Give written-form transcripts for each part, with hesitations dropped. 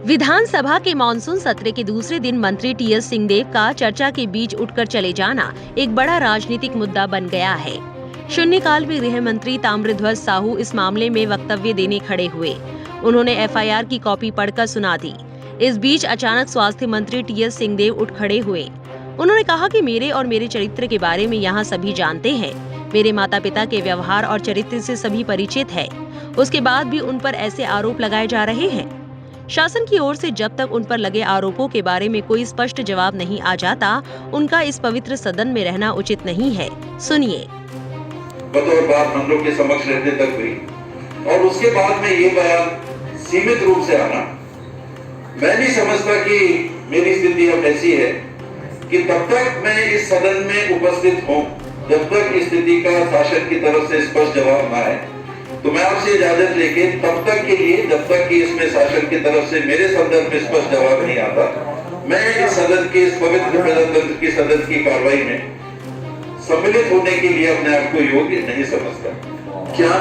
विधानसभा के मानसून सत्र के दूसरे दिन मंत्री टीएस सिंहदेव का चर्चा के बीच उठकर चले जाना एक बड़ा राजनीतिक मुद्दा बन गया है। शून्यकाल में गृह मंत्री ताम्रध्वज साहू इस मामले में वक्तव्य देने खड़े हुए। उन्होंने एफआईआर की कॉपी पढ़कर सुना दी। इस बीच अचानक स्वास्थ्य मंत्री टीएस सिंहदेव उठ खड़े हुए। उन्होंने कहा कि मेरे और मेरे चरित्र के बारे में यहाँ सभी जानते हैं। मेरे माता पिता के व्यवहार और चरित्र से सभी परिचित है। उसके बाद भी उन पर ऐसे आरोप लगाए जा रहे हैं। शासन की ओर से जब तक उन पर लगे आरोपों के बारे में कोई स्पष्ट जवाब नहीं आ जाता, उनका इस पवित्र सदन में रहना उचित नहीं है। सुनिए। बतौर बात हम लोग के समक्ष रहने तक हुई और उसके बाद में ये बयान सीमित रूप से आना, मैं नहीं समझता कि मेरी स्थिति अब ऐसी है कि तब तक मैं इस सदन में उपस्थित हूँ जब तक इस स्थिति का शासन की तरफ से स्पष्ट जवाब न आए। तो मैं आपसे इजाजत लेके तब तक के लिए, जब तक कि इसमें शासन की तरफ से मेरे संदर्भ में स्पष्ट जवाब नहीं आता, मैं इस सदन के, इस पवित्र प्रजातंत्र की सदन की कार्रवाई में सम्मिलित होने के लिए अपने आप को योग्य नहीं समझता। क्या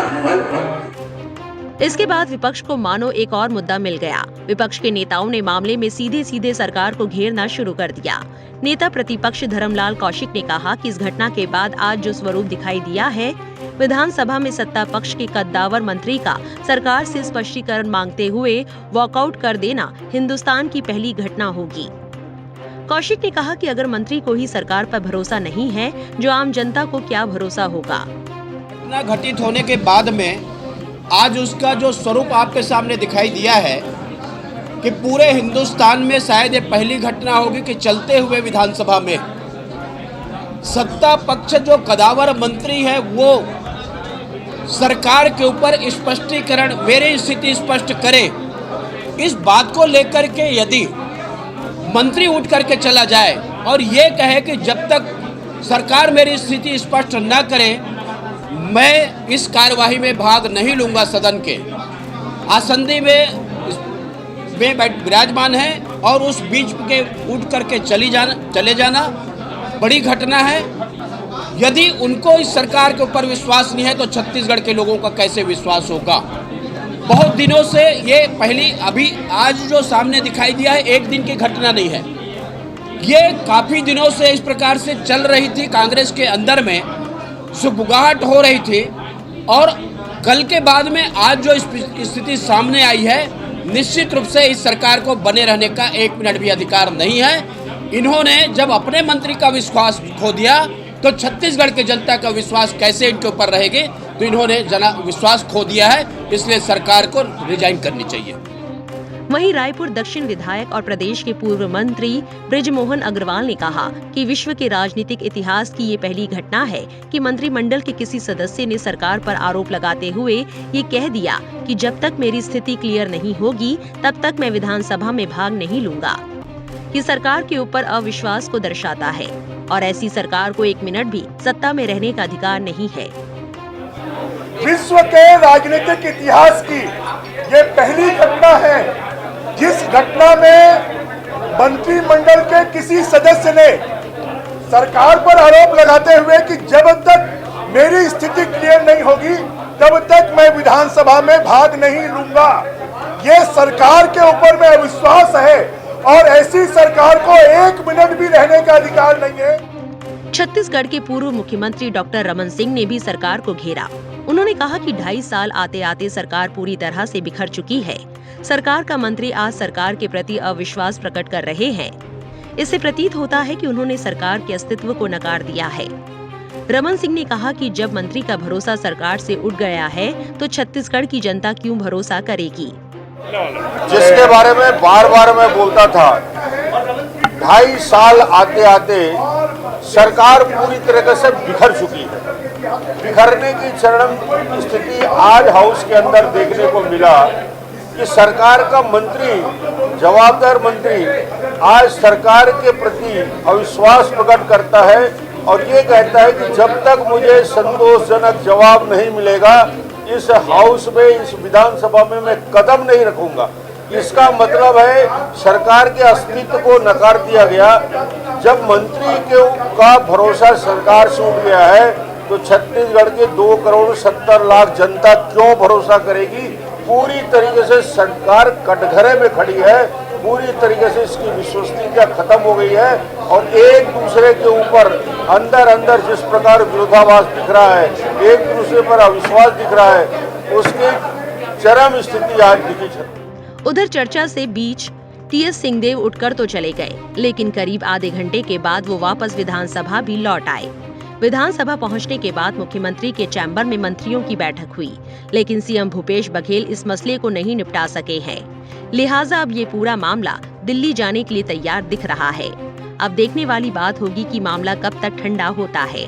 इसके बाद विपक्ष को मानो एक और मुद्दा मिल गया। विपक्ष के नेताओं ने मामले में सीधे सीधे सरकार को घेरना शुरू कर दिया। नेता प्रतिपक्ष धर्मलाल कौशिक ने कहा कि इस घटना के बाद आज जो स्वरूप दिखाई दिया है, विधानसभा में सत्ता पक्ष के कद्दावर मंत्री का सरकार से स्पष्टीकरण मांगते हुए वॉकआउट कर देना हिंदुस्तान की पहली घटना होगी। कौशिक ने कहा कि अगर मंत्री को ही सरकार पर भरोसा नहीं है, जो आम जनता को क्या भरोसा होगा। घटित होने के बाद में आज उसका जो स्वरूप आपके सामने दिखाई दिया है कि पूरे हिंदुस्तान में शायद ये पहली घटना होगी कि चलते हुए विधानसभा में सत्ता पक्ष जो कदावर मंत्री है वो सरकार के ऊपर स्पष्टीकरण, मेरी स्थिति स्पष्ट करे। इस बात को लेकर के यदि मंत्री उठ करके चला जाए और ये कहे कि जब तक सरकार मेरी स्थिति स्पष्ट न करे मैं इस कार्यवाही में भाग नहीं लूंगा, सदन के आसंदी में विराजमान है और उस बीच के उठ करके चले जाना बड़ी घटना है। यदि उनको इस सरकार के ऊपर विश्वास नहीं है तो छत्तीसगढ़ के लोगों का कैसे विश्वास होगा। बहुत दिनों से ये पहली, अभी आज जो सामने दिखाई दिया है एक दिन की घटना नहीं है, ये काफ़ी दिनों से इस प्रकार से चल रही थी। कांग्रेस के अंदर में सुगबुगाहट हो रही थी और कल के बाद में आज जो स्थिति सामने आई है, निश्चित रूप से इस सरकार को बने रहने का एक मिनट भी अधिकार नहीं है। इन्होंने जब अपने मंत्री का विश्वास खो दिया तो छत्तीसगढ़ के जनता का विश्वास कैसे इनके ऊपर रहेगी। तो इन्होंने विश्वास खो दिया है, इसलिए सरकार को रिजाइन करनी चाहिए। वहीं रायपुर दक्षिण विधायक और प्रदेश के पूर्व मंत्री बृजमोहन अग्रवाल ने कहा कि विश्व के राजनीतिक इतिहास की ये पहली घटना है कि मंत्रिमंडल के किसी सदस्य ने सरकार पर आरोप लगाते हुए ये कह दिया कि जब तक मेरी स्थिति क्लियर नहीं होगी तब तक मैं विधानसभा में भाग नहीं लूंगा। ये सरकार के ऊपर अविश्वास को दर्शाता है और ऐसी सरकार को एक मिनट भी सत्ता में रहने का अधिकार नहीं है। विश्व के राजनीतिक इतिहास की ये पहली घटना है जिस घटना में मंत्रिमंडल के किसी सदस्य ने सरकार पर आरोप लगाते हुए कि जब तक मेरी स्थिति क्लियर नहीं होगी तब तक मैं विधानसभा में भाग नहीं लूंगा। ये सरकार के ऊपर में अविश्वास है और ऐसी सरकार को एक मिनट भी रहने का अधिकार नहीं है। छत्तीसगढ़ के पूर्व मुख्यमंत्री डॉक्टर रमन सिंह ने भी सरकार को घेरा। उन्होंने कहा कि 2.5 साल आते आते सरकार पूरी तरह से बिखर चुकी है। सरकार का मंत्री आज सरकार के प्रति अविश्वास प्रकट कर रहे हैं। इससे प्रतीत होता है कि उन्होंने सरकार के अस्तित्व को नकार दिया है। रमन सिंह ने कहा कि जब मंत्री का भरोसा सरकार से उठ गया है तो छत्तीसगढ़ की जनता क्यों भरोसा करेगी। जिसके बारे में बार बार मैं बोलता था, 2.5 साल आते आते सरकार पूरी तरीके से बिखर चुकी है। बिखरने की चरम स्थिति आज हाउस के अंदर देखने को मिला कि सरकार का मंत्री, जवाबदार मंत्री आज सरकार के प्रति अविश्वास प्रकट करता है और ये कहता है कि जब तक मुझे संतोषजनक जवाब नहीं मिलेगा इस हाउस में, इस विधानसभा में मैं कदम नहीं रखूंगा। इसका मतलब है सरकार के अस्तित्व को नकार दिया गया। जब मंत्री का भरोसा सरकार से उठ गया है तो छत्तीसगढ़ के 2.70 करोड़ जनता क्यों भरोसा करेगी। पूरी तरीके से सरकार कटघरे में खड़ी है, पूरी तरीके से इसकी विश्वसनीयता खत्म हो गई है और एक दूसरे के ऊपर अंदर अंदर जिस प्रकार विरोधाभास दिख रहा है, एक दूसरे पर अविश्वास दिख रहा है, उसकी चरम स्थिति आज दिखी छती। उधर चर्चा से बीच टीएस सिंहदेव उठकर तो चले गए, लेकिन करीब आधे घंटे के बाद वो वापस विधानसभा भी लौट आए। विधानसभा पहुंचने के बाद मुख्यमंत्री के चैम्बर में मंत्रियों की बैठक हुई, लेकिन सीएम भूपेश बघेल इस मसले को नहीं निपटा सके हैं। लिहाजा अब ये पूरा मामला दिल्ली जाने के लिए तैयार दिख रहा है। अब देखने वाली बात होगी कि मामला कब तक ठंडा होता है।